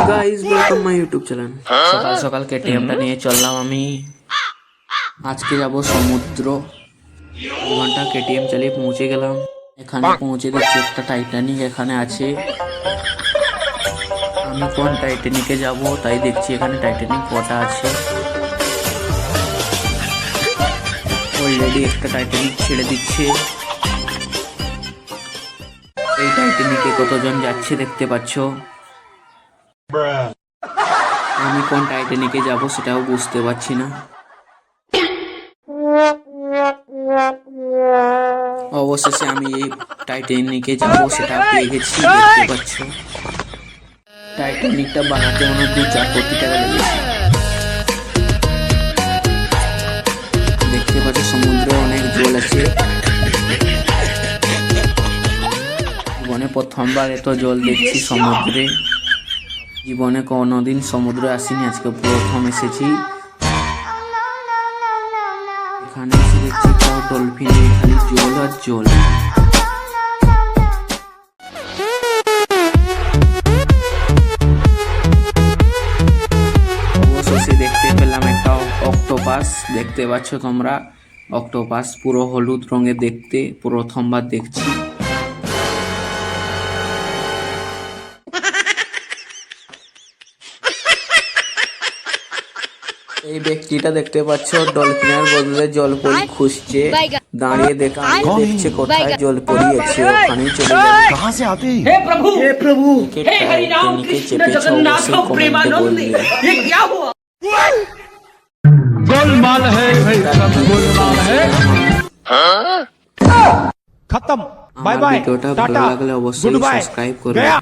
Guys welcome my YouTube channel. সকাল সকাল কেটিএমটা নিয়ে চললাম আমি। আজকে যাব সমুদ্র। 2 ঘন্টা কেটিএম চালিয়ে পৌঁছে গেলাম। এখানে পৌঁছে দেখছি একটা টাইটানিক এখানে আছে। আমি কোন টাইটানিকে যাব তাই দেখছি এখানে টাইটানিক কটা আছে। অলরেডি একটা টাইটানিক ছেড়ে দিচ্ছে। এই টাইটানিকে কতজন যাচ্ছে দেখতে পাচ্ছ। আমি কোন টাইটানিকে যাব সেটাও বুঝতে পারছি না। অবশেষে আমি এই টাইটানিকে যাব সেটা পেয়ে গেছি। দেখতে পাচ্ছ টাইটানিকটা বানাতে মনে 2-4 কোটি টাকা লেগেছে। দেখতে পাচ্ছ সমুদ্রে অনেক জল আছে। জীবনে প্রথমবার এত জল দেখছি সমুদ্রে। জীবনে কোনোদিন সমুদ্রে আসিনি, আজকে প্রথম এসেছি। এখানে এসে দেখছি তাও ডলফিন, খালি জল আর জল। অবশেষে দেখতে পেলাম একটা অক্টোপাস। দেখতে পাচ্ছ তোমরা অক্টোপাস পুরো হলুদ রঙের দেখতে, প্রথমবার দেখছি। এই ব্যক্তিটা দেখতে পাচ্ছ ডলফিনের বদলে জলপরি খুঁজছে, দাঁড়িয়ে দেখছে কোথায় জলপরি আছে, ওখানেই চলে যাবে। कहाँ से आते हैं? हे प्रभु हे हरिनाम नीचे कृष्ण पे जगन्नाथ छाओ, उसे प्रेमानंद, कमेंट बोल ये क्या हुआ? गोलमाल है भाई, सब गोलमाल है। खत्म, बाय बाय, ভিডিওটা ভালো टाटा, লাগলে गुड অবশ্যই बाय, সাবস্ক্রাইব করবে। गया।